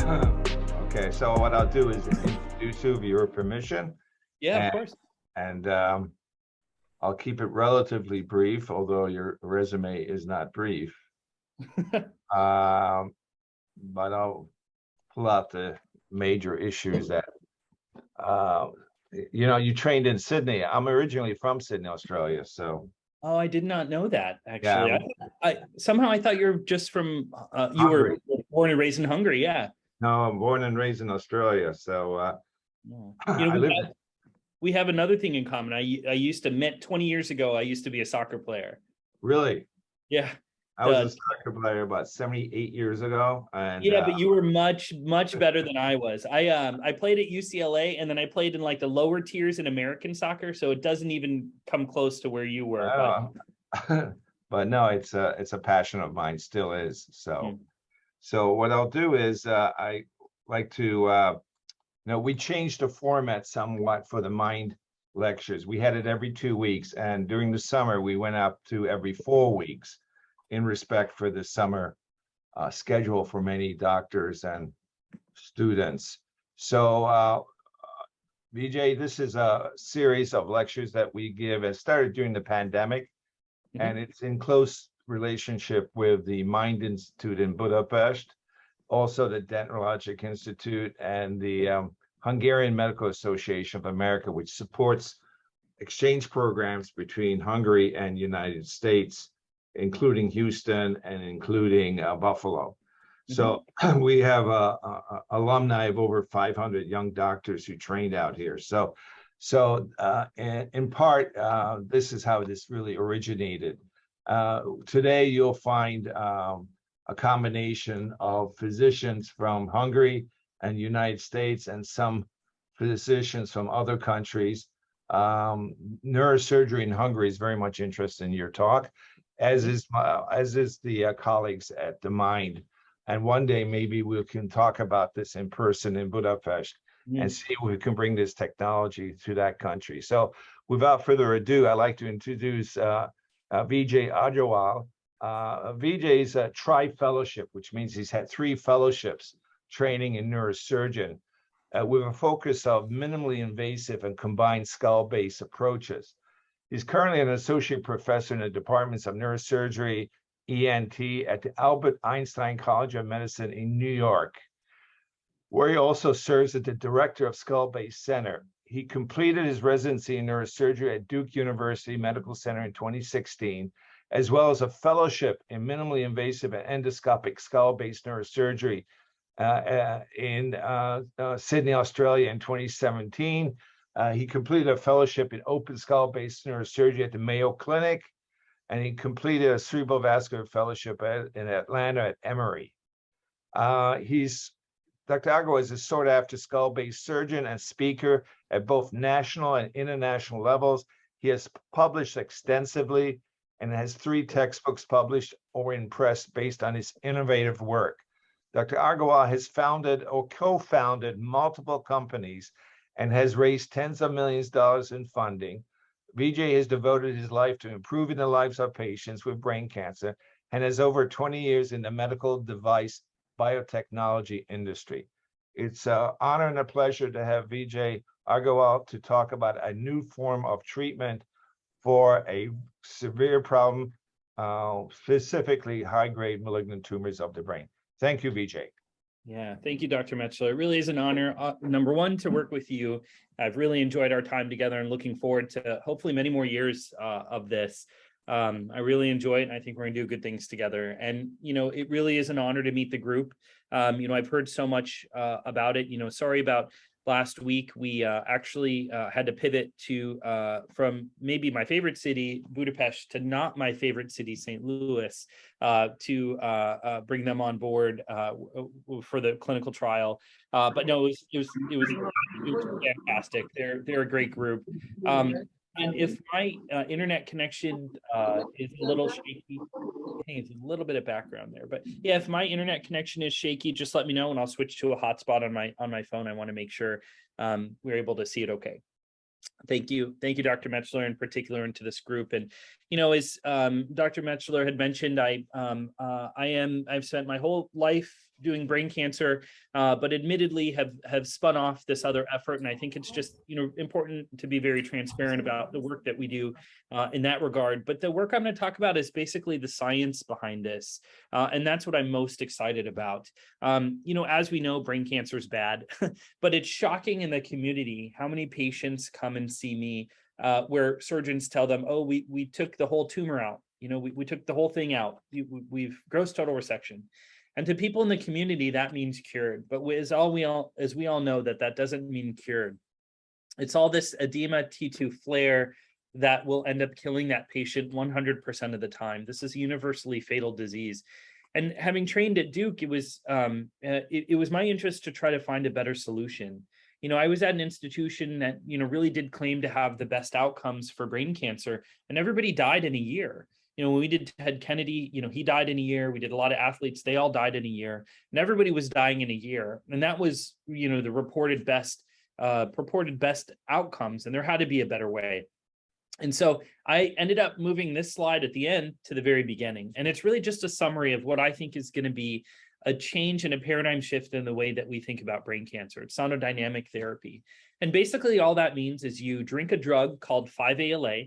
Okay, so what I'll do is introduce you with your permission, Yeah, of and, course. and I'll keep it relatively brief, although your resume is not brief. Um, but I'll pull out the major issues that uh, you trained in Sydney. I'm originally from Sydney, Australia, so Oh, I did not know that yeah, actually. I somehow I thought you're just from you were Hungary. born and raised in Hungary. Yeah. No, I'm born and raised in Australia, so No. I live We have another thing in common. I used to met 20 years ago. I used to be a soccer player. really. Yeah. I was a The soccer player about 78 years ago, and Yeah, but you were much better than I was. I played at UCLA and then I played in like the lower tiers in American soccer, so it doesn't even come close to where you were. But uh, but no, it's a passion of mine, still is. So hmm. so what I'll do is I like to we changed the format somewhat for the mind lectures. We had it every 2 weeks, and during the summer we went up to every 4 weeks in respect for the summer schedule for many doctors and students. So Vijay, this is a series of lectures that we give. It started during the pandemic, and Hmm. it's in close relationship with the Mind Institute in Budapest, also the Dentologic Institute, and the Hungarian Medical Association of America, which supports exchange programs between Hungary and United States, including Houston and including Buffalo. Hmm. So we have alumni of over 500 young doctors who trained out here. So in part, this is how this really originated. Today, you'll find a combination of physicians from Hungary and United States and some physicians from other countries. Neurosurgery in Hungary is very much interested in your talk, as is the colleagues at the Mind. And one day maybe we can talk about this in person in Budapest and Hmm. see if we can bring this technology to that country. So without further ado, I'd like to introduce Vijay Agarwal. Vijay's a tri-fellowship, which means he's had 3 fellowships training in neurosurgeon with a focus of minimally invasive and combined skull-based approaches. He's currently an associate professor in the departments of neurosurgery, ENT at the Albert Einstein College of Medicine in New York, where he also serves as the director of Skull-Based Center. He completed his residency in neurosurgery at Duke University Medical Center in 2016, as well as a fellowship in minimally invasive and endoscopic skull-based neurosurgery in Sydney, Australia in 2017. He completed a fellowship in open skull-based neurosurgery at the Mayo Clinic, and he completed a cerebrovascular fellowship in Atlanta at Emory. Dr. Agarwal is a sought-after skull-based surgeon and speaker at both national and international levels. He has published extensively and has 3 textbooks published or in press based on his innovative work. Dr. Agarwal has founded or co-founded multiple companies and has raised tens of millions of dollars in funding. Vijay has devoted his life to improving the lives of patients with brain cancer and has over 20 years in the medical device biotechnology industry. It's an honor and a pleasure to have Vijay Agarwal to talk about a new form of treatment for a severe problem, specifically high-grade malignant tumors of the brain. Thank you, Vijay. Yeah, thank you, Dr. Metzler. It really is an honor, number one, to work with you. I've really enjoyed our time together and looking forward to hopefully many more years of this. I really enjoy it, and I think we're going to do good things together. And, it really is an honor to meet the group. I've heard so much about it. Sorry about last week. We actually had to pivot to from maybe my favorite city, Budapest, to not my favorite city, St. Louis, to bring them on board for the clinical trial. But no, it was fantastic. They're a great group. And if my internet connection is a little shaky, hey, it's a little bit of background there, but yeah, if my internet connection is shaky, just let me know and I'll switch to a hotspot on my phone. I want to make sure we're able to see it okay. Thank you, Dr. Metzler, in particular, and to this group. And as Dr. Metzler had mentioned, I've spent my whole life doing brain cancer, but admittedly have spun off this other effort. And I think it's just, important to be very transparent about the work that we do in that regard. But the work I'm going to talk about is basically the science behind this. And that's what I'm most excited about. As we know, brain cancer is bad, but it's shocking in the community how many patients come and see me where surgeons tell them, oh, we took the whole tumor out. We took the whole thing out. We've gross total resection. And to people in the community, that means cured. But as we all know, that doesn't mean cured. It's all this edema T2 flare that will end up killing that patient 100% of the time. This is a universally fatal disease. And having trained at Duke, it was my interest to try to find a better solution. I was at an institution that, really did claim to have the best outcomes for brain cancer, and everybody died in a year. When we did Ted Kennedy, he died in a year. We did a lot of athletes, they all died in a year, and everybody was dying in a year. And that was, the purported best outcomes, and there had to be a better way. And so I ended up moving this slide at the end to the very beginning. And it's really just a summary of what I think is going to be a change and a paradigm shift in the way that we think about brain cancer. It's sonodynamic therapy. And basically all that means is you drink a drug called 5-ALA.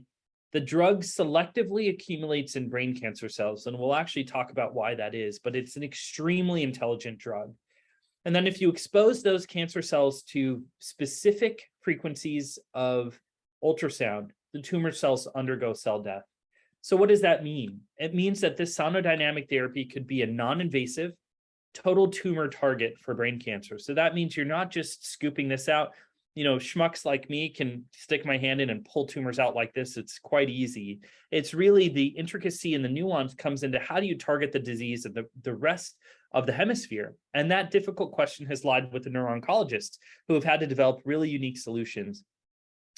The drug selectively accumulates in brain cancer cells, and we'll actually talk about why that is, but it's an extremely intelligent drug. And then if you expose those cancer cells to specific frequencies of ultrasound, the tumor cells undergo cell death. So what does that mean? It means that this sonodynamic therapy could be a non-invasive total tumor target for brain cancer. So that means you're not just scooping this out. Schmucks like me can stick my hand in and pull tumors out like this. It's quite easy. It's really the intricacy and the nuance comes into how do you target the disease of the rest of the hemisphere? And that difficult question has lied with the neuro-oncologists who have had to develop really unique solutions.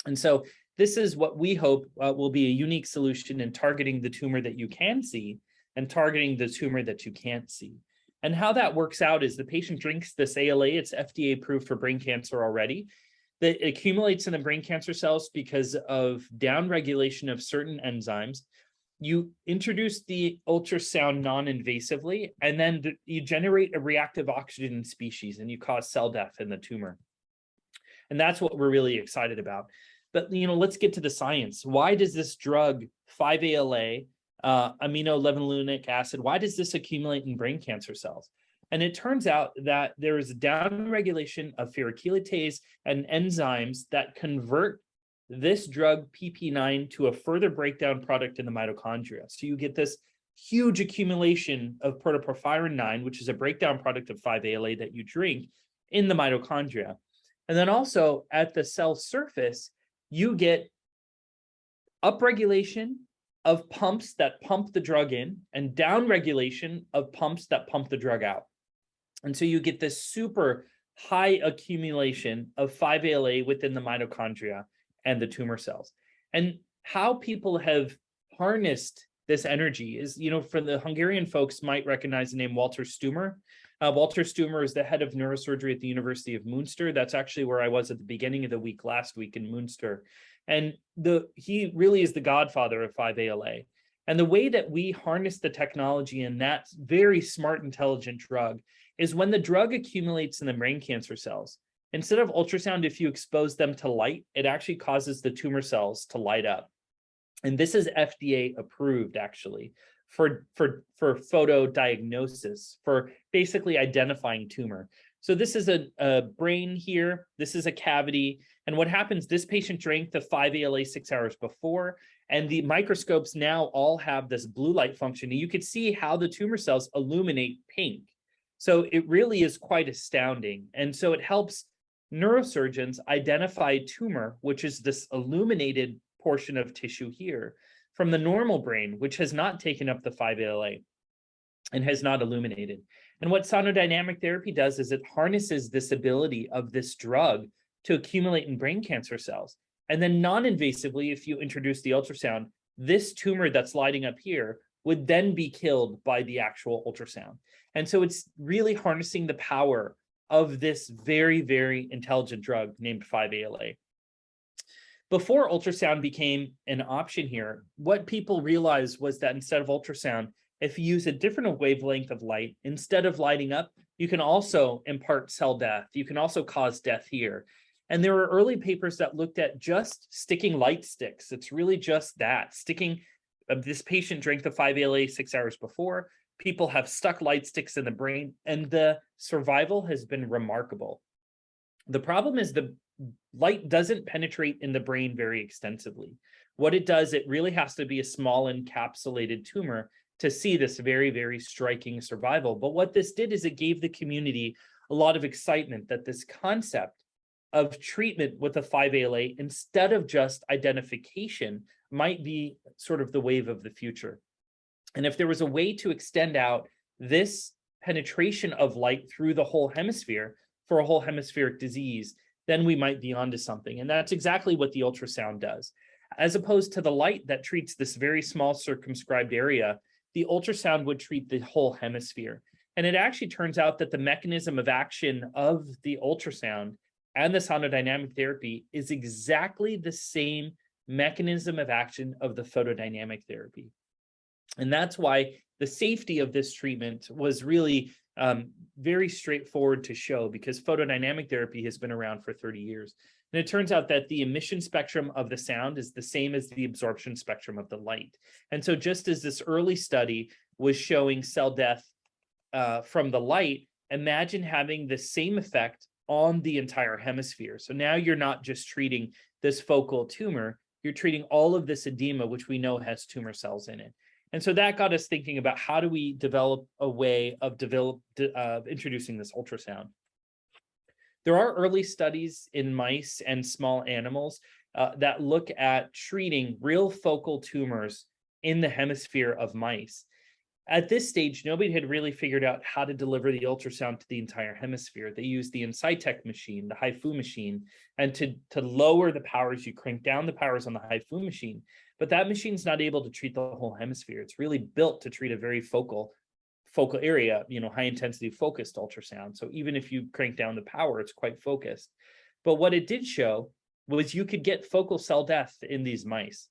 And so this is what we hope will be a unique solution in targeting the tumor that you can see and targeting the tumor that you can't see. And how that works out is the patient drinks this ALA. It's FDA approved for brain cancer already. That accumulates in the brain cancer cells because of downregulation of certain enzymes. You introduce the ultrasound non-invasively, and then you generate a reactive oxygen species and you cause cell death in the tumor. And that's what we're really excited about. But let's get to the science. Why does this drug 5-ALA, amino-levulinic acid, why does this accumulate in brain cancer cells? And it turns out that there is a downregulation of ferrochelatase and enzymes that convert this drug PP9 to a further breakdown product in the mitochondria. So you get this huge accumulation of protoporphyrin 9, which is a breakdown product of 5-ALA that you drink in the mitochondria. And then also at the cell surface, you get upregulation of pumps that pump the drug in and downregulation of pumps that pump the drug out. And so you get this super high accumulation of 5-ALA within the mitochondria and the tumor cells. And how people have harnessed this energy is, for the Hungarian folks might recognize the name Walter Stumer. Walter Stumer is the head of neurosurgery at the University of Münster. That's actually where I was at the beginning of the week last week in Münster. And he really is the godfather of 5-ALA. And the way that we harness the technology in that very smart, intelligent drug is when the drug accumulates in the brain cancer cells, instead of ultrasound, if you expose them to light, it actually causes the tumor cells to light up. And this is FDA approved actually for photo diagnosis, for basically identifying tumor. So this is a brain here, this is a cavity. And what happens, this patient drank the 5-ALA 6 hours before, and the microscopes now all have this blue light function. And you could see how the tumor cells illuminate pink. So it really is quite astounding. And so it helps neurosurgeons identify tumor, which is this illuminated portion of tissue here, from the normal brain, which has not taken up the 5-ALA and has not illuminated. And what sonodynamic therapy does is it harnesses this ability of this drug to accumulate in brain cancer cells. And then non-invasively, if you introduce the ultrasound, this tumor that's lighting up here would then be killed by the actual ultrasound. And so it's really harnessing the power of this very, very intelligent drug named 5-ALA. Before ultrasound became an option here, what people realized was that instead of ultrasound, if you use a different wavelength of light, instead of lighting up, you can also impart cell death. You can also cause death here. And there were early papers that looked at just sticking light sticks. It's really just that, sticking. This patient drank the 5-ALA 6 hours before. People have stuck light sticks in the brain, and the survival has been remarkable. The problem is the light doesn't penetrate in the brain very extensively. What it does, it really has to be a small encapsulated tumor to see this very, very striking survival. But what this did is it gave the community a lot of excitement that this concept of treatment with a 5-ALA instead of just identification might be sort of the wave of the future. And if there was a way to extend out this penetration of light through the whole hemisphere for a whole hemispheric disease, then we might be onto something. And that's exactly what the ultrasound does. As opposed to the light that treats this very small circumscribed area, the ultrasound would treat the whole hemisphere. And it actually turns out that the mechanism of action of the ultrasound and the sonodynamic therapy is exactly the same mechanism of action of the photodynamic therapy. And that's why the safety of this treatment was really very straightforward to show, because photodynamic therapy has been around for 30 years. And it turns out that the emission spectrum of the sound is the same as the absorption spectrum of the light. And so just as this early study was showing cell death from the light, imagine having the same effect on the entire hemisphere. So now you're not just treating this focal tumor, you're treating all of this edema, which we know has tumor cells in it. And so that got us thinking about how do we develop a way of introducing this ultrasound. There are early studies in mice and small animals that look at treating real focal tumors in the hemisphere of mice. At this stage, nobody had really figured out how to deliver the ultrasound to the entire hemisphere. They used the Incitec machine, the HIFU machine, and to lower the powers, you crank down the powers on the HIFU machine. But that machine's not able to treat the whole hemisphere. It's really built to treat a very focal area, high intensity focused ultrasound. So even if you crank down the power, it's quite focused. But what it did show was you could get focal cell death in these mice.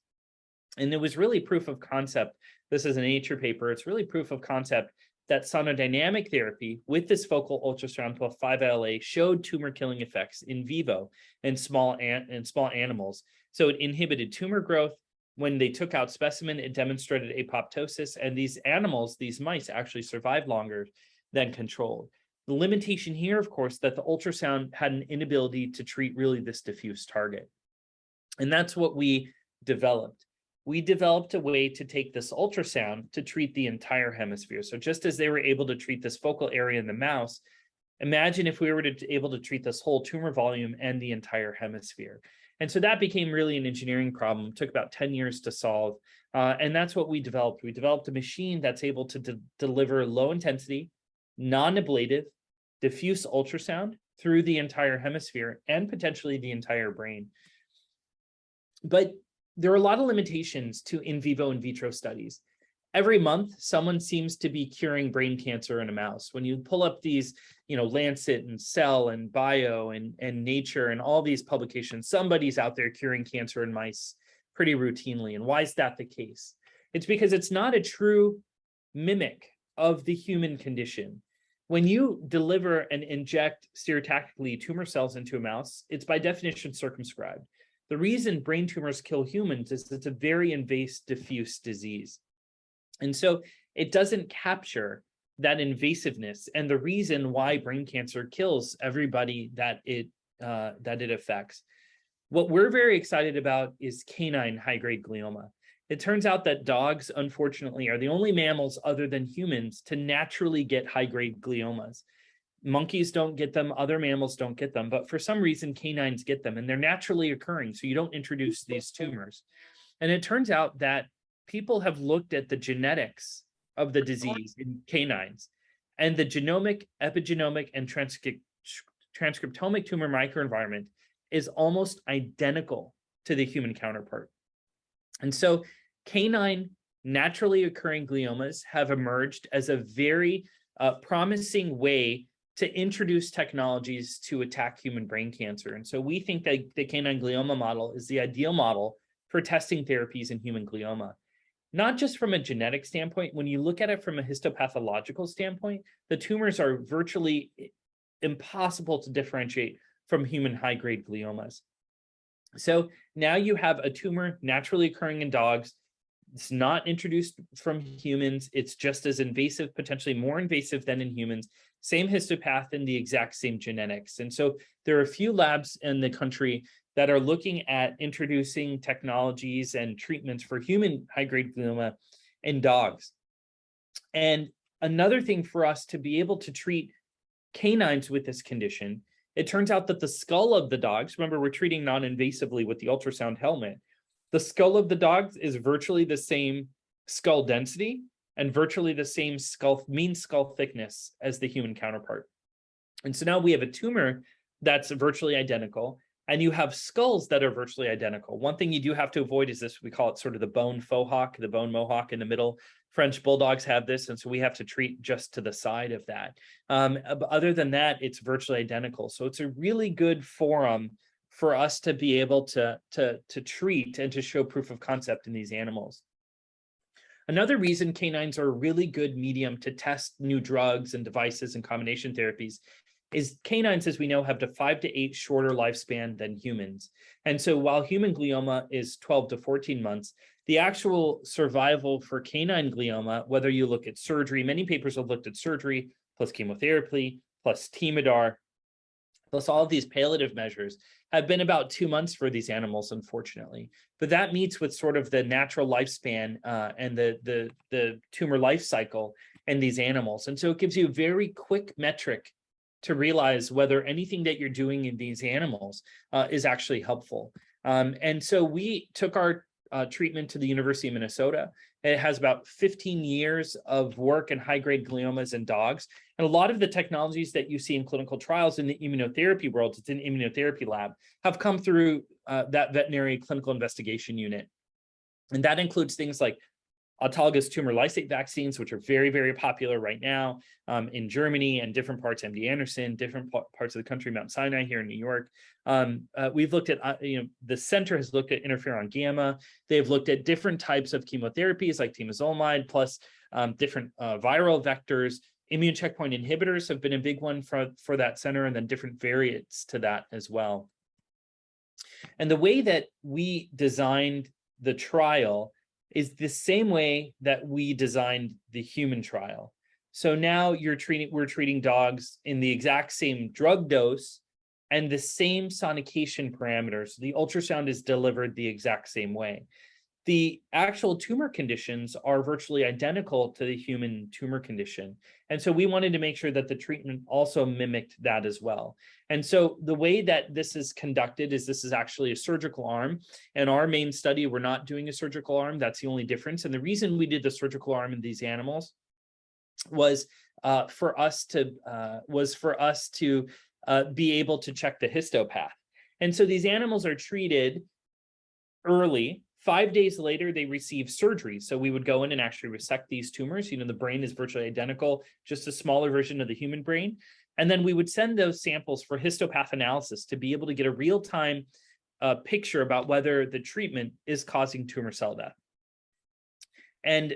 And it was really proof of concept. This is a Nature paper. It's really proof of concept that sonodynamic therapy with this focal ultrasound plus 5-ALA showed tumor killing effects in vivo in small animals. So it inhibited tumor growth. When they took out specimen, it demonstrated apoptosis, and these animals, these mice, actually survived longer than controlled. The limitation here, of course, that the ultrasound had an inability to treat really this diffuse target. And that's what we developed. We developed a way to take this ultrasound to treat the entire hemisphere. So just as they were able to treat this focal area in the mouse, imagine if we were able to treat this whole tumor volume and the entire hemisphere. And so that became really an engineering problem. It took about 10 years to solve. And that's what we developed. We developed a machine that's able to deliver low intensity, non-ablative, diffuse ultrasound through the entire hemisphere and potentially the entire brain. But there are a lot of limitations to in vivo and vitro studies. Every month, someone seems to be curing brain cancer in a mouse. When you pull up these, Lancet and Cell and Bio and Nature and all these publications, somebody's out there curing cancer in mice pretty routinely. And why is that the case? It's because it's not a true mimic of the human condition. When you deliver and inject stereotactically tumor cells into a mouse, it's by definition circumscribed. The reason brain tumors kill humans is it's a very invasive, diffuse disease. And so it doesn't capture that invasiveness and the reason why brain cancer kills everybody that it affects. What we're very excited about is canine high-grade glioma. It turns out that dogs, unfortunately, are the only mammals other than humans to naturally get high-grade gliomas. Monkeys don't get them, other mammals don't get them, but for some reason canines get them, and they're naturally occurring, so you don't introduce these tumors. And it turns out that people have looked at the genetics of the disease in canines, and the genomic, epigenomic, and transcriptomic tumor microenvironment is almost identical to the human counterpart. And so canine naturally occurring gliomas have emerged as a very promising way to introduce technologies to attack human brain cancer. And so we think that the canine glioma model is the ideal model for testing therapies in human glioma. Not just from a genetic standpoint, when you look at it from a histopathological standpoint, the tumors are virtually impossible to differentiate from human high-grade gliomas. So now you have a tumor naturally occurring in dogs. It's not introduced from humans. It's just as invasive, potentially more invasive than in humans. Same histopath and the exact same genetics. And so there are a few labs in the country that are looking at introducing technologies and treatments for human high-grade glioma in dogs. And another thing for us to be able to treat canines with this condition, it turns out that the skull of the dogs, remember we're treating non-invasively with the ultrasound helmet, the skull of the dogs is virtually the same skull density and virtually the same mean skull thickness as the human counterpart. And so now we have a tumor that's virtually identical, and you have skulls that are virtually identical. One thing you do have to avoid is this, we call it sort of the bone faux hawk, the bone mohawk in the middle. French bulldogs have this, and so we have to treat just to the side of that. But other than that, it's virtually identical. So it's a really good forum for us to be able to treat and to show proof of concept in these animals. Another reason canines are a really good medium to test new drugs and devices and combination therapies is canines, as we know, have a 5 to 8 shorter lifespan than humans. And so while human glioma is 12 to 14 months, the actual survival for canine glioma, whether you look at surgery, many papers have looked at surgery plus chemotherapy, plus Temodar, plus all of these palliative measures, have been about 2 months for these animals, unfortunately. But that meets with sort of the natural lifespan and the tumor life cycle in these animals. And so it gives you a very quick metric to realize whether anything that you're doing in these animals is actually helpful. And so we took our treatment to the University of Minnesota. It has about 15 years of work in high-grade gliomas in dogs. And a lot of the technologies that you see in clinical trials in the immunotherapy world, it's an immunotherapy lab, have come through that veterinary clinical investigation unit. And that includes things like autologous tumor lysate vaccines, which are very, very popular right now in Germany and different parts, MD Anderson, different parts of the country, Mount Sinai here in New York. We've looked at, the center has looked at interferon gamma. They've looked at different types of chemotherapies like temozolomide, plus different viral vectors. Immune checkpoint inhibitors have been a big one for that center, and then different variants to that as well. And the way that we designed the trial is the same way that we designed the human trial. So now we're treating dogs in the exact same drug dose and the same sonication parameters. The ultrasound is delivered the exact same way. The actual tumor conditions are virtually identical to the human tumor condition. And so we wanted to make sure that the treatment also mimicked that as well. And so the way that this is conducted is this is actually a surgical arm. In our main study, we're not doing a surgical arm. That's the only difference. And the reason we did the surgical arm in these animals was for us to be able to check the histopath. And so these animals are treated early. 5 days later, they receive surgery. So we would go in and actually resect these tumors. The brain is virtually identical, just a smaller version of the human brain. And then we would send those samples for histopath analysis to be able to get a real-time picture about whether the treatment is causing tumor cell death. And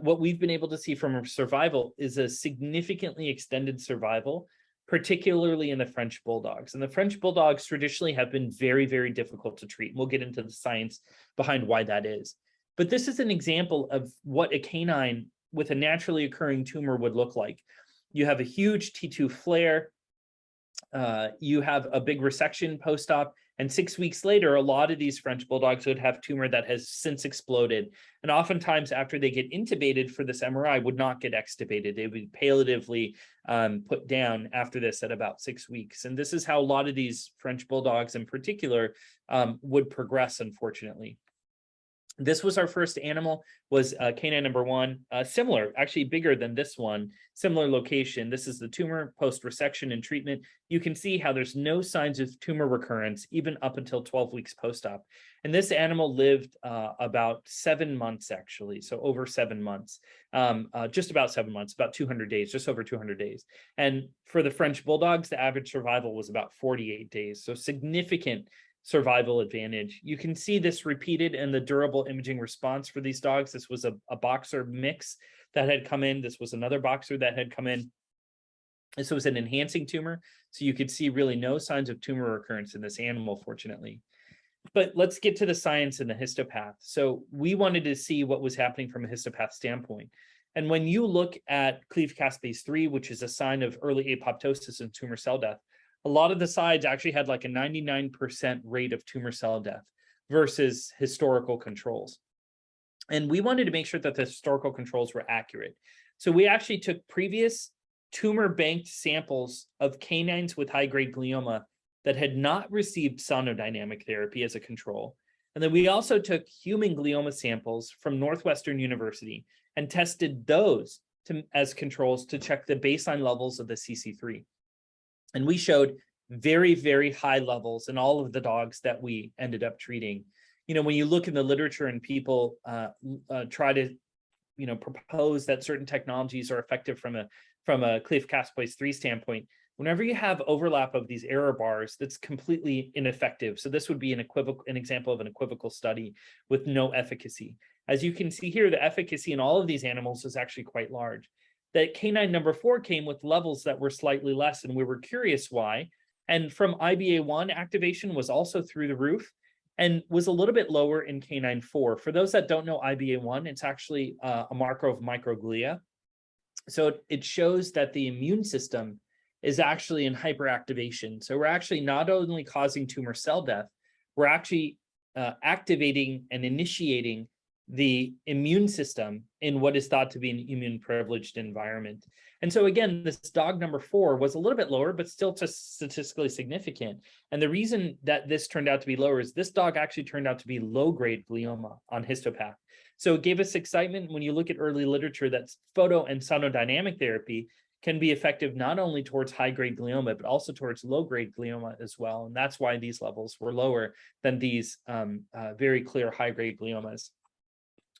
what we've been able to see from survival is a significantly extended survival, particularly in the French bulldogs. And the French bulldogs traditionally have been very, very difficult to treat. We'll get into the science behind why that is. But this is an example of what a canine with a naturally occurring tumor would look like. You have a huge T2 flare. You have a big resection post-op. And 6 weeks later, a lot of these French bulldogs would have tumor that has since exploded. And oftentimes after they get intubated for this MRI, would not get extubated. They would be palliatively put down after this at about 6 weeks. And this is how a lot of these French bulldogs in particular would progress, unfortunately. This was our first animal, was canine number 1, similar, actually bigger than this one, similar location. This is the tumor post-resection and treatment. You can see how there's no signs of tumor recurrence, even up until 12 weeks post-op. And this animal lived about 7 months, actually, so over 7 months, just about 7 months, about 200 days, just over 200 days. And for the French Bulldogs, the average survival was about 48 days, so significant survival advantage. You can see this repeated in the durable imaging response for these dogs. This was a boxer mix that had come in. This was another boxer that had come in. This was an enhancing tumor. So you could see really no signs of tumor recurrence in this animal, fortunately. But let's get to the science and the histopath. So we wanted to see what was happening from a histopath standpoint. And when you look at cleaved caspase 3, which is a sign of early apoptosis and tumor cell death, a lot of the sides actually had like a 99% rate of tumor cell death versus historical controls. And we wanted to make sure that the historical controls were accurate. So we actually took previous tumor-banked samples of canines with high-grade glioma that had not received sonodynamic therapy as a control. And then we also took human glioma samples from Northwestern University and tested those as controls to check the baseline levels of the CC3. And we showed very, very high levels in all of the dogs that we ended up treating. You know, when you look in the literature and people try to, you know, propose that certain technologies are effective from a cleaved caspase 3 standpoint, whenever you have overlap of these error bars, that's completely ineffective. So this would be an example of an equivocal study with no efficacy. As you can see here, the efficacy in all of these animals is actually quite large. That canine number 4 came with levels that were slightly less, and we were curious why. And from IBA1 activation was also through the roof and was a little bit lower in canine 4. For those that don't know IBA1, it's actually a marker of microglia. So it shows that the immune system is actually in hyperactivation. So we're actually not only causing tumor cell death, we're actually activating and initiating the immune system in what is thought to be an immune privileged environment. And so again, this dog number 4 was a little bit lower, but still statistically significant. And the reason that this turned out to be lower is this dog actually turned out to be low-grade glioma on histopath. So it gave us excitement when you look at early literature that photo and sonodynamic therapy can be effective not only towards high-grade glioma, but also towards low-grade glioma as well. And that's why these levels were lower than these very clear high-grade gliomas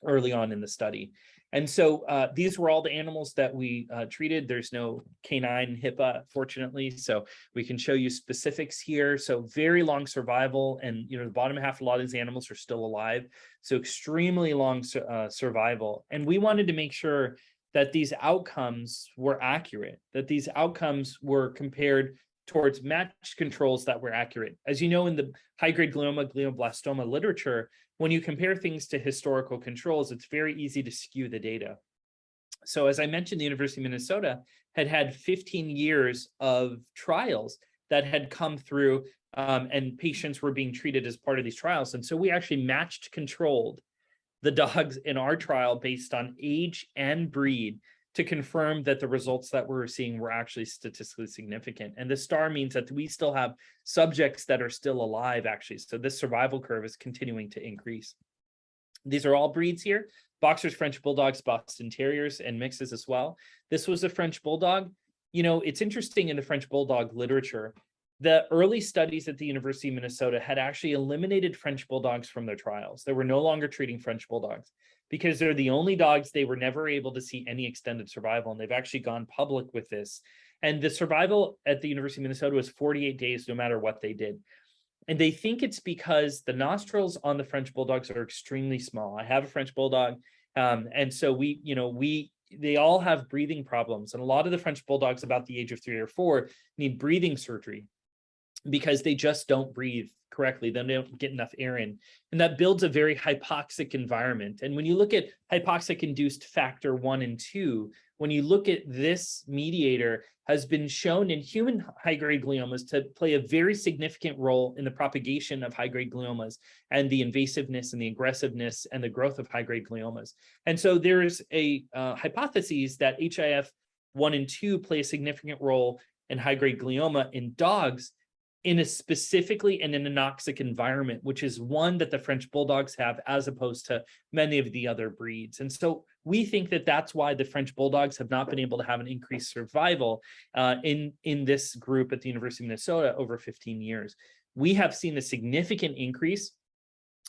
early on in the study. And so these were all the animals that we treated. There's no canine HIPAA, fortunately, so we can show you specifics here. So very long survival, and you know, the bottom half, a lot of these animals are still alive. So extremely long survival. And we wanted to make sure that these outcomes were accurate, that these outcomes were compared towards matched controls that were accurate. As you know, in the high-grade glioma, glioblastoma literature, when you compare things to historical controls, it's very easy to skew the data. So as I mentioned, the University of Minnesota had 15 years of trials that had come through, and patients were being treated as part of these trials. And so we actually matched controlled the dogs in our trial based on age and breed to confirm that the results that we're seeing were actually statistically significant. And the star means that we still have subjects that are still alive, actually. So this survival curve is continuing to increase. These are all breeds here: boxers, French bulldogs, Boston terriers, and mixes as well. This was a French bulldog. You know, it's interesting in the French bulldog literature, the early studies at the University of Minnesota had actually eliminated French bulldogs from their trials. They were no longer treating French bulldogs because they're the only dogs they were never able to see any extended survival. And they've actually gone public with this. And the survival at the University of Minnesota was 48 days, no matter what they did. And they think it's because the nostrils on the French bulldogs are extremely small. I have a French bulldog. And so they all have breathing problems. And a lot of the French bulldogs about the age of 3 or 4 need breathing surgery because they just don't breathe correctly. They don't get enough air in. And that builds a very hypoxic environment. And when you look at hypoxic induced factor 1 and 2, when you look at this mediator, has been shown in human high-grade gliomas to play a very significant role in the propagation of high-grade gliomas and the invasiveness and the aggressiveness and the growth of high-grade gliomas. And so there's a hypothesis that HIF 1 and 2 play a significant role in high-grade glioma in dogs specifically in an anoxic environment, which is one that the French Bulldogs have as opposed to many of the other breeds. And so we think that that's why the French Bulldogs have not been able to have an increased survival in this group at the University of Minnesota over 15 years. We have seen a significant increase,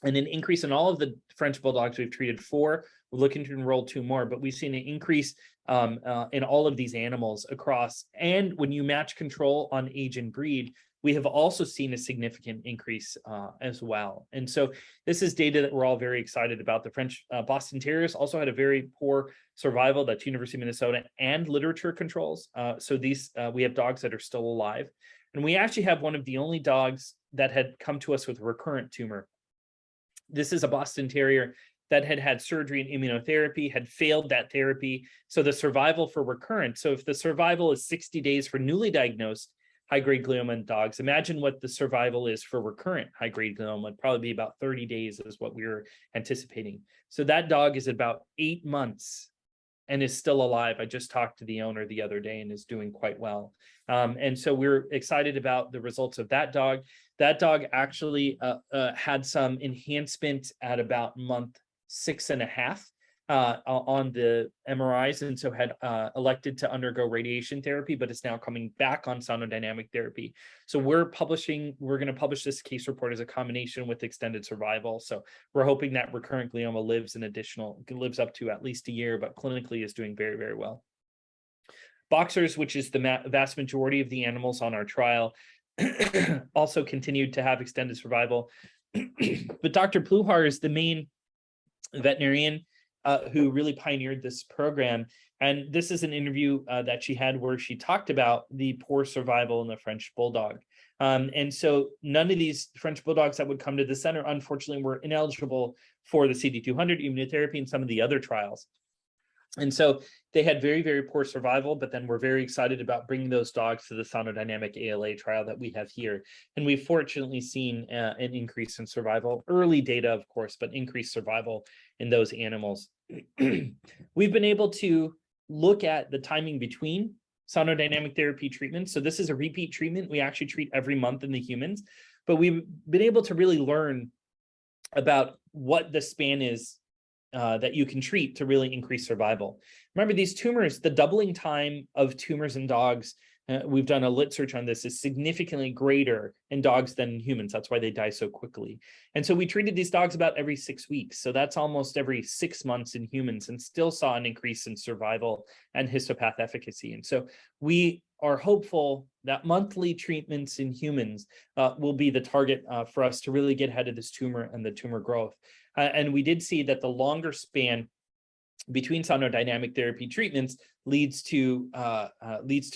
and an increase in all of the French Bulldogs we've treated 4. We're looking to enroll 2 more, but we've seen an increase in all of these animals across. And when you match control on age and breed, we have also seen a significant increase as well. And so this is data that we're all very excited about. The French Boston Terriers also had a very poor survival. That's University of Minnesota and literature controls. So these we have dogs that are still alive. And we actually have one of the only dogs that had come to us with a recurrent tumor. This is a Boston Terrier that had had surgery and immunotherapy, had failed that therapy. So the survival for recurrent, so if the survival is 60 days for newly diagnosed high-grade glioma in dogs, imagine what the survival is for recurrent high-grade glioma. It'd probably be about 30 days is what we were anticipating. So that dog is about 8 months and is still alive. I just talked to the owner the other day and is doing quite well. And so we're excited about the results of that dog. That dog actually had some enhancement at about month 6.5 on the MRIs, and so had elected to undergo radiation therapy, but is now coming back on sonodynamic therapy. So we're going to publish this case report as a combination with extended survival. So we're hoping that recurrent glioma lives up to at least a year, but clinically is doing very, very well. Boxers, which is the vast majority of the animals on our trial, also continued to have extended survival. But Dr. Pluhar is the main veterinarian who really pioneered this program. And this is an interview that she had where she talked about the poor survival in the French Bulldog. And so none of these French Bulldogs that would come to the center, unfortunately, were ineligible for the CD200 immunotherapy and some of the other trials. And so they had very, very poor survival, but then we're very excited about bringing those dogs to the Sonodynamic ALA trial that we have here. And we've fortunately seen an increase in survival, early data, of course, but increased survival in those animals. We've been able to look at the timing between sonodynamic therapy treatments. So this is a repeat treatment. We actually treat every month in the humans, but we've been able to really learn about what the span is that you can treat to really increase survival. Remember, these tumors, the doubling time of tumors in dogs, we've done a lit search on this, is significantly greater in dogs than in humans. That's why they die so quickly. And so we treated these dogs about every 6 weeks. So that's almost every 6 months in humans, and still saw an increase in survival and histopath efficacy. And so we are hopeful that monthly treatments in humans will be the target for us to really get ahead of this tumor and the tumor growth. And we did see that the longer span between sonodynamic therapy treatments leads to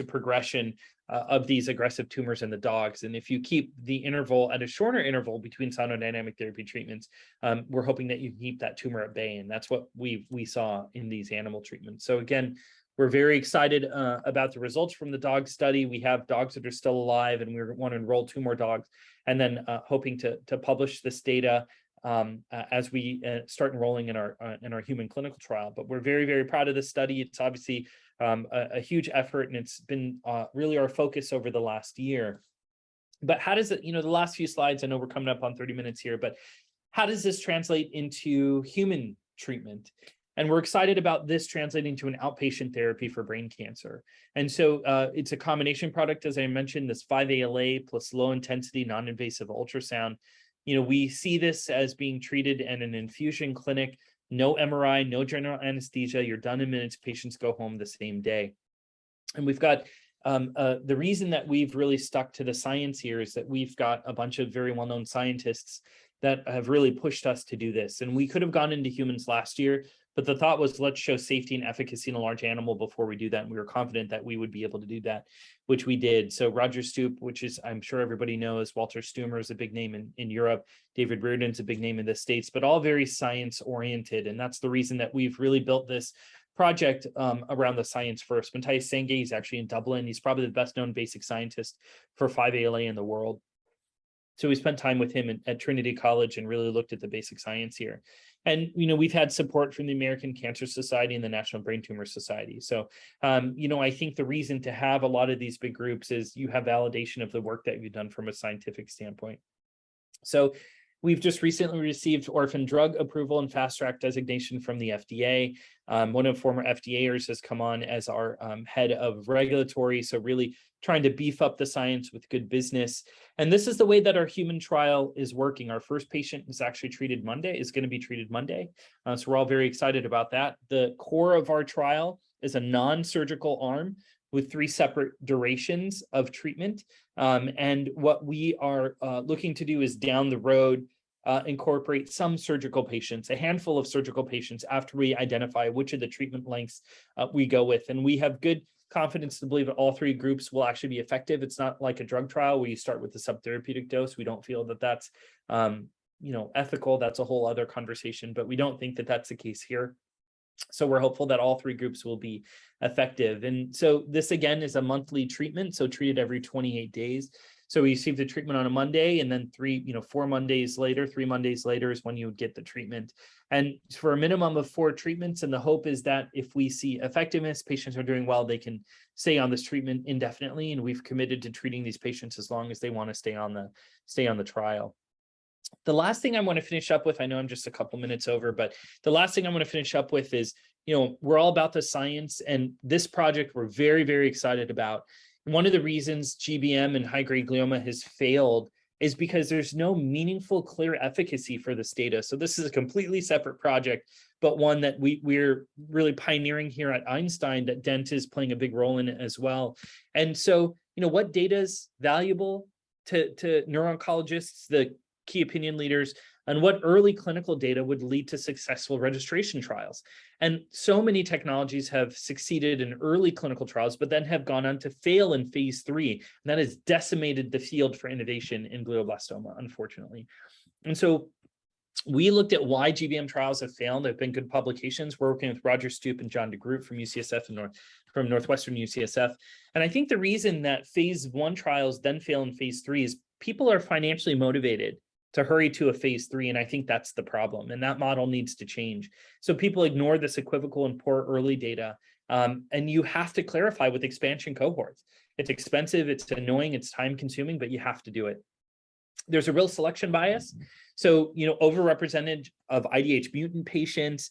progression of these aggressive tumors in the dogs. And if you keep the interval at a shorter interval between sonodynamic therapy treatments, we're hoping that you can keep that tumor at bay. And that's what we saw in these animal treatments. So again, we're very excited about the results from the dog study. We have dogs that are still alive, and we want to enroll 2 more dogs, and then hoping to publish this data as we start enrolling in our human clinical trial. But we're very, very proud of this study. It's obviously a huge effort, and it's been really our focus over the last year. But how does it, the last few slides, I know we're coming up on 30 minutes here, but how does this translate into human treatment? And we're excited about this translating to an outpatient therapy for brain cancer. And so it's a combination product, as I mentioned, this 5-ALA plus low intensity non-invasive ultrasound. We see this as being treated in an infusion clinic, no MRI, no general anesthesia. You're done in minutes, patients go home the same day. And we've got the reason that we've really stuck to the science here is that we've got a bunch of very well-known scientists that have really pushed us to do this. And we could have gone into humans last year, but the thought was, let's show safety and efficacy in a large animal before we do that. And we were confident that we would be able to do that, which we did. So Roger Stoop, which is, I'm sure everybody knows, Walter Stumer is a big name in Europe. David Reardon's a big name in the States, but all very science oriented. And that's the reason that we've really built this project around the science first. Matthias Senge is actually in Dublin. He's probably the best known basic scientist for 5-ALA in the world. So we spent time with him at Trinity College and really looked at the basic science here. And, we've had support from the American Cancer Society and the National Brain Tumor Society. So, I think the reason to have a lot of these big groups is you have validation of the work that you've done from a scientific standpoint. So we've just recently received orphan drug approval and fast track designation from the FDA. One of former FDAers has come on as our head of regulatory. So really trying to beef up the science with good business. And this is the way that our human trial is working. Our first patient is actually going to be treated Monday. So we're all very excited about that. The core of our trial is a non-surgical arm with 3 separate durations of treatment. And what we are looking to do is down the road, incorporate some surgical patients, a handful of surgical patients after we identify which of the treatment lengths we go with. And we have good confidence to believe that all 3 groups will actually be effective. It's not like a drug trial where you start with the subtherapeutic dose. We don't feel that that's ethical. That's a whole other conversation, but we don't think that that's the case here. So we're hopeful that all 3 groups will be effective. And so this again is a monthly treatment, so treated every 28 days. So we receive the treatment on a Monday, and then 3 Mondays later is when you would get the treatment. And for a minimum of 4 treatments, and the hope is that if we see effectiveness, patients are doing well, they can stay on this treatment indefinitely. And we've committed to treating these patients as long as they want to stay on the trial. The last thing I want to finish up with, I know I'm just a couple minutes over, but the last thing I want to finish up with is, we're all about the science, and this project we're very, very excited about. One of the reasons GBM and high-grade glioma has failed is because there's no meaningful, clear efficacy for this data. So this is a completely separate project, but one that we're really pioneering here at Einstein, that Dent is playing a big role in it as well. And so, what data is valuable to neuro-oncologists, the key opinion leaders, and what early clinical data would lead to successful registration trials. And so many technologies have succeeded in early clinical trials, but then have gone on to fail in phase 3. And that has decimated the field for innovation in glioblastoma, unfortunately. And so we looked at why GBM trials have failed. There have been good publications. We're working with Roger Stoop and John DeGroot from UCSF and from Northwestern UCSF. And I think the reason that phase 1 trials then fail in phase 3 is people are financially motivated to hurry to a phase 3. And I think that's the problem. And that model needs to change. So people ignore this equivocal and poor early data. And you have to clarify with expansion cohorts. It's expensive, it's annoying, it's time consuming, but you have to do it. There's a real selection bias. So, overrepresented of IDH mutant patients,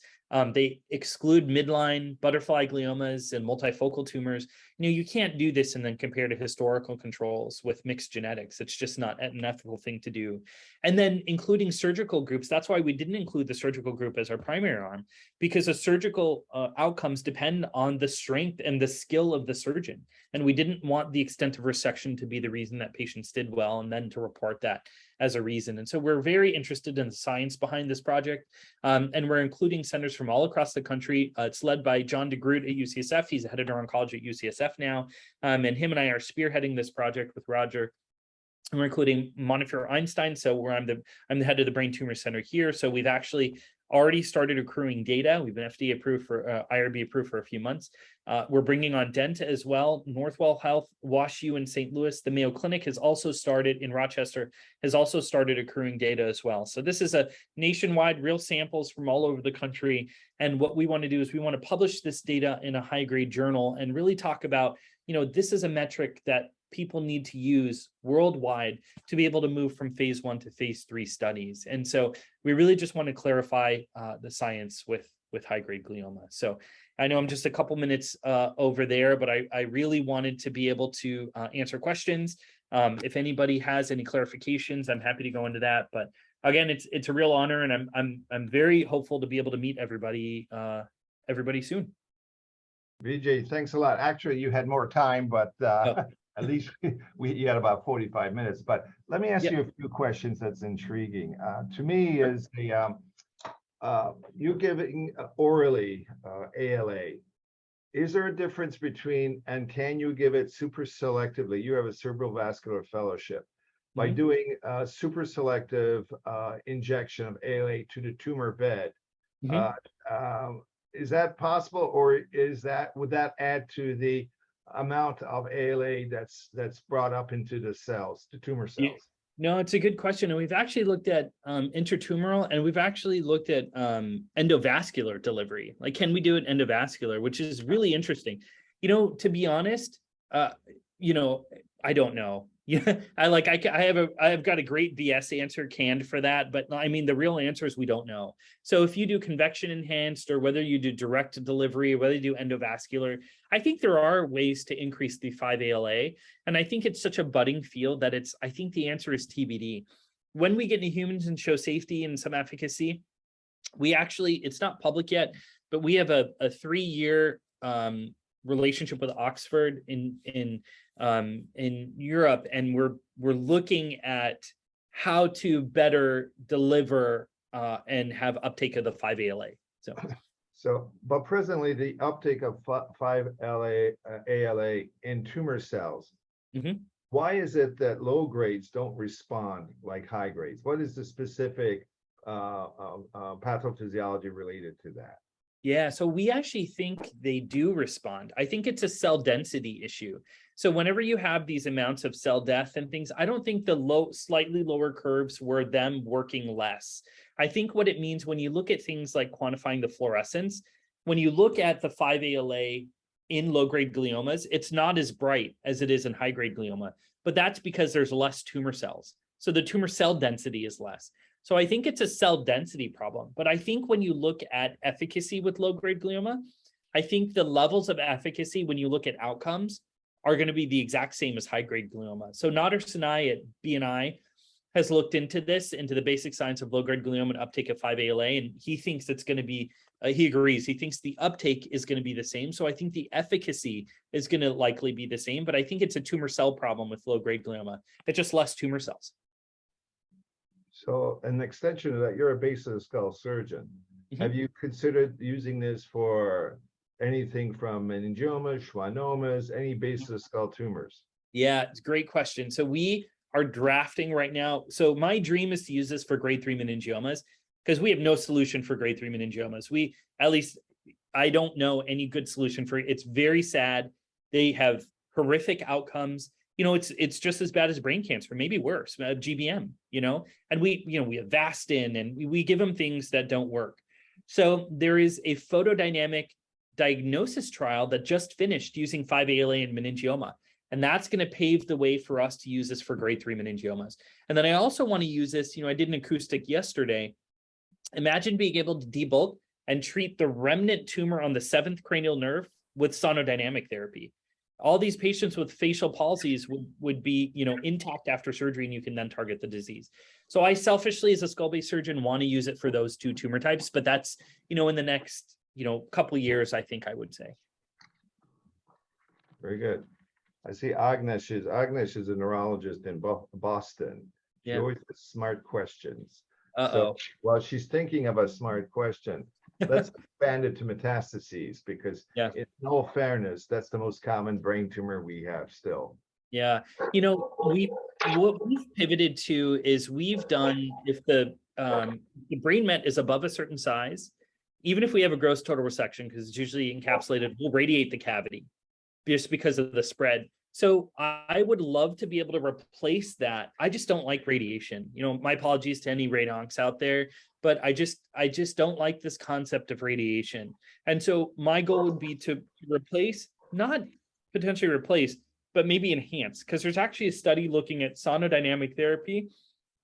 they exclude midline butterfly gliomas and multifocal tumors. You can't do this and then compare to historical controls with mixed genetics. It's just not an ethical thing to do. And then including surgical groups. That's why we didn't include the surgical group as our primary arm, because the surgical outcomes depend on the strength and the skill of the surgeon. And we didn't want the extent of resection to be the reason that patients did well, and then to report that as a reason. And so we're very interested in the science behind this project. And we're including centers from all across the country. It's led by John DeGroot at UCSF. He's the head of neuro-oncology at UCSF now. And him and I are spearheading this project with Roger. And we're including Montefiore Einstein. So I'm the head of the Brain Tumor Center here. So we've actually already started accruing data. We've been FDA approved for IRB approved for a few months. We're bringing on Dent as well, Northwell Health, WashU in St. Louis. The Mayo Clinic has also started in Rochester, has also started accruing data as well. So this is a nationwide, real samples from all over the country. And what we want to do is we want to publish this data in a high-grade journal and really talk about, this is a metric that people need to use worldwide to be able to move from phase 1 to phase 3 studies. And so we really just want to clarify the science with high-grade glioma. So I know I'm just a couple minutes over there, but I really wanted to be able to answer questions. If anybody has any clarifications, I'm happy to go into that. But again, it's a real honor, and I'm very hopeful to be able to meet everybody soon. Vijay, thanks a lot. Actually, you had more time, but at least you had about 45 minutes. But let me ask you a few questions that's intriguing. To me, is the you giving orally ALA. Is there a difference between, and can you give it super selectively? You have a cerebral vascular fellowship. By doing super selective injection of ALA to the tumor bed. Is that possible, or would that add to the amount of ALA that's brought up into the cells, the tumor cells? No, it's a good question. And we've actually looked at intratumoral, and we've actually looked at endovascular delivery. Like, can we do it endovascular, which is really interesting. You know, to be honest, you know, I don't know. Yeah, I've got a great BS answer canned for that, but I mean, the real answer is we don't know. So if you do convection enhanced, or whether you do direct delivery, or whether you do endovascular, I think there are ways to increase the 5-ALA. And I think it's such a budding field that I think the answer is TBD. When we get into humans and show safety and some efficacy, we actually, it's not public yet, but we have a 3-year relationship with Oxford in Europe, and we're looking at how to better deliver and have uptake of the 5-ALA. But presently the uptake of 5-ALA in tumor cells, why is it that low grades don't respond like high grades? What is the specific pathophysiology related to that? Yeah, so we actually think they do respond. I think it's a cell density issue. So whenever you have these amounts of cell death and things, I don't think the slightly lower curves were them working less. I think what it means when you look at things like quantifying the fluorescence, when you look at the 5-ALA in low-grade gliomas, it's not as bright as it is in high-grade glioma, but that's because there's less tumor cells. So the tumor cell density is less. So I think it's a cell density problem. But I think when you look at efficacy with low-grade glioma, I think the levels of efficacy when you look at outcomes are going to be the exact same as high-grade glioma. So Nader Sinai at BNI has looked into this, into the basic science of low-grade glioma and uptake of 5-ALA, and he thinks it's going to be, he agrees, he thinks the uptake is going to be the same. So I think the efficacy is going to likely be the same, but I think it's a tumor cell problem with low-grade glioma. It's just less tumor cells. So an extension of that, you're a base of the skull surgeon. Have you considered using this for anything from meningiomas, schwannomas, any base of the skull tumors? Yeah, it's a great question. So we are drafting right now. So my dream is to use this for grade 3 meningiomas, because we have no solution for grade 3 meningiomas. I don't know any good solution for it. It's very sad. They have horrific outcomes. You know, it's just as bad as brain cancer, maybe worse, GBM, you know, and we have Avastin, and we give them things that don't work. So there is a photodynamic diagnosis trial that just finished using 5-ALA in meningioma. And that's going to pave the way for us to use this for grade 3 meningiomas. And then I also want to use this, I did an acoustic yesterday. Imagine being able to debulk and treat the remnant tumor on the 7th cranial nerve with sonodynamic therapy. All these patients with facial palsies would be, intact after surgery, and you can then target the disease. So I selfishly, as a skull-based surgeon, want to use it for those 2 tumor types, but that's, in the next, couple of years, I think I would say. Very good. I see Agnes is a neurologist in Boston. She always has smart questions. So while she's thinking of a smart question, let's expand it to metastases, because in all fairness, that's the most common brain tumor we have still. Yeah, what we've pivoted to is we've done, if the brain met is above a certain size, even if we have a gross total resection, because it's usually encapsulated, we'll radiate the cavity just because of the spread. So I would love to be able to replace that. I just don't like radiation. My apologies to any radoncs out there, but I just don't like this concept of radiation. And so my goal would be to replace, not potentially replace, but maybe enhance, because there's actually a study looking at sonodynamic therapy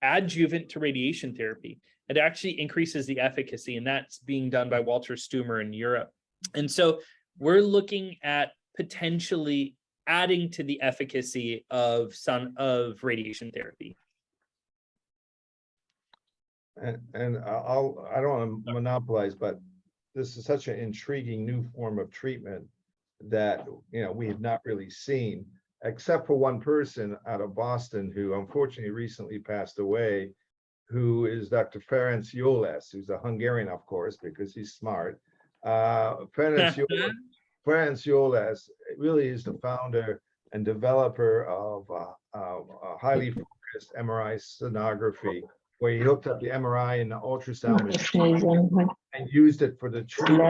adjuvant to radiation therapy. It actually increases the efficacy, and that's being done by Walter Stumer in Europe. And so we're looking at potentially adding to the efficacy of radiation therapy. And I don't want to monopolize, but this is such an intriguing new form of treatment that we have not really seen, except for one person out of Boston who unfortunately recently passed away, who is Dr. Ferenc Jóles, who's a Hungarian, of course, because he's smart. Ferenc Jóles really is the founder and developer of highly focused MRI sonography, where he hooked up the MRI and the ultrasound machine and used it for the treatment.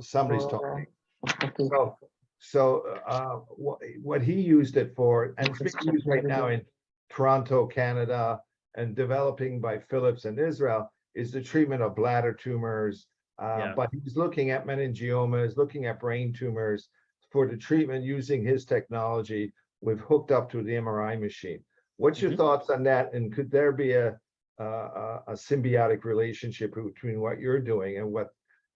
Somebody's talking. What he used it for, and it's being used right now in Toronto, Canada, and developing by Philips in Israel, is the treatment of bladder tumors. But he's looking at meningiomas, looking at brain tumors for the treatment using his technology. We've hooked up to the MRI machine. What's your thoughts on that? And could there be a symbiotic relationship between what you're doing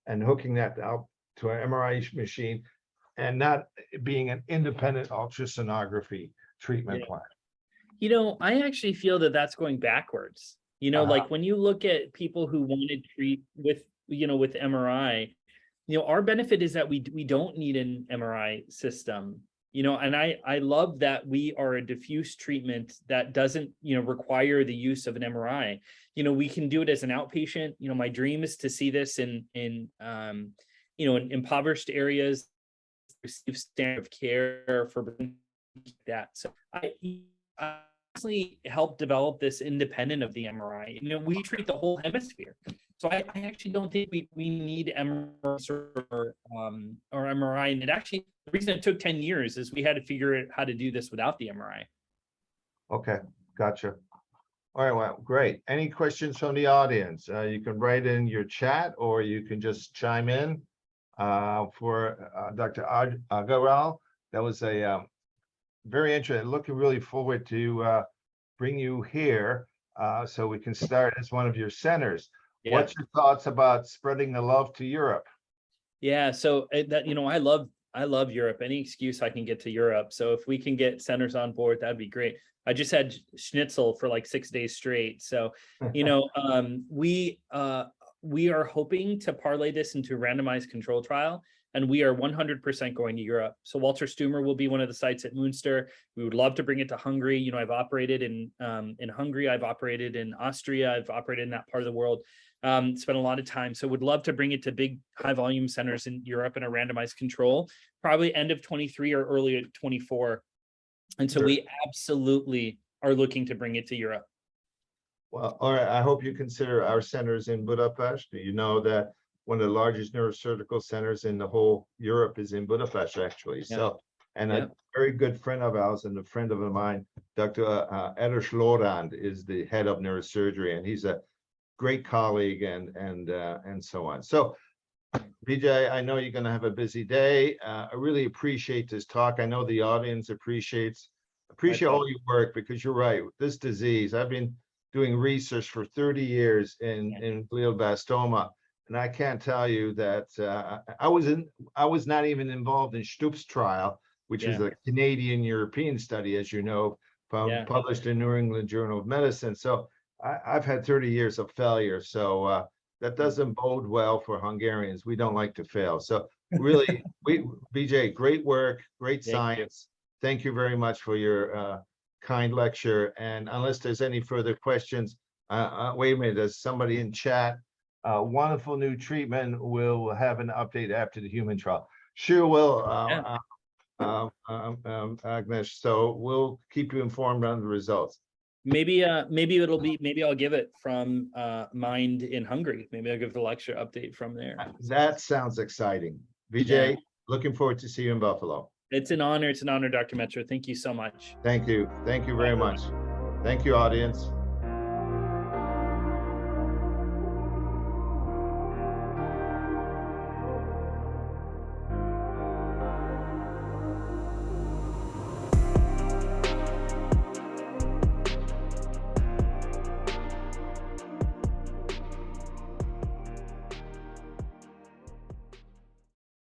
and hooking that out to an MRI machine, and not being an independent ultrasonography treatment plan? You know, I actually feel that that's going backwards. You know, like when you look at people who want to treat with, with MRI, our benefit is that we don't need an MRI system, and I love that we are a diffuse treatment that doesn't, require the use of an MRI. We can do it as an outpatient. My dream is to see this in impoverished areas, receive standard of care for that. So I actually helped develop this independent of the MRI. We treat the whole hemisphere. So I actually don't think we need MRI or MRI. And the reason it took 10 years is we had to figure out how to do this without the MRI. Okay, gotcha. All right, well, great. Any questions from the audience? You can write in your chat, or you can just chime in for Dr. Agarwal. That was a very interesting. Looking really forward to bring you here so we can start as one of your centers. Yeah. What's your thoughts about spreading the love to Europe? Yeah, so I love Europe. Any excuse I can get to Europe. So if we can get centers on board, that'd be great. I just had schnitzel for like 6 days straight. So, we are hoping to parlay this into a randomized control trial, and we are 100% going to Europe. So Walter Stumer will be one of the sites at Münster. We would love to bring it to Hungary. I've operated in Hungary. I've operated in Austria. I've operated in that part of the world. Spent a lot of time. So would love to bring it to big high volume centers in Europe in a randomized control, probably end of 23 or early 24. And so we absolutely are looking to bring it to Europe. Well, all right. I hope you consider our centers in Budapest. You know that one of the largest neurosurgical centers in the whole Europe is in Budapest, actually. Yeah. So, and a very good friend of ours and a friend of mine, Dr. Erdos Lorand, is the head of neurosurgery, and he's a great colleague and so on. So, Vijay, I know you're going to have a busy day. I really appreciate this talk. I know the audience appreciate all your work, because you're right. This disease, I've been doing research for 30 years in glioblastoma, and I can't tell you that I was not even involved in Stupp's trial, which is a Canadian-European study, as you know, published in New England Journal of Medicine. So I've had 30 years of failure. So that doesn't bode well for Hungarians. We don't like to fail. So really, Vijay, great work, great science. Thank you very much for your kind lecture. And unless there's any further questions, wait a minute, there's somebody in chat. Wonderful new treatment. We'll have an update after the human trial. Sure will, Agnes. So we'll keep you informed on the results. Maybe I'll give it from Mind in Hungary. Maybe I'll give the lecture update from there. That sounds exciting. Vijay, looking forward to see you in Buffalo. It's an honor, Dr. Metro. Thank you so much. Thank you very much. Thank you, audience.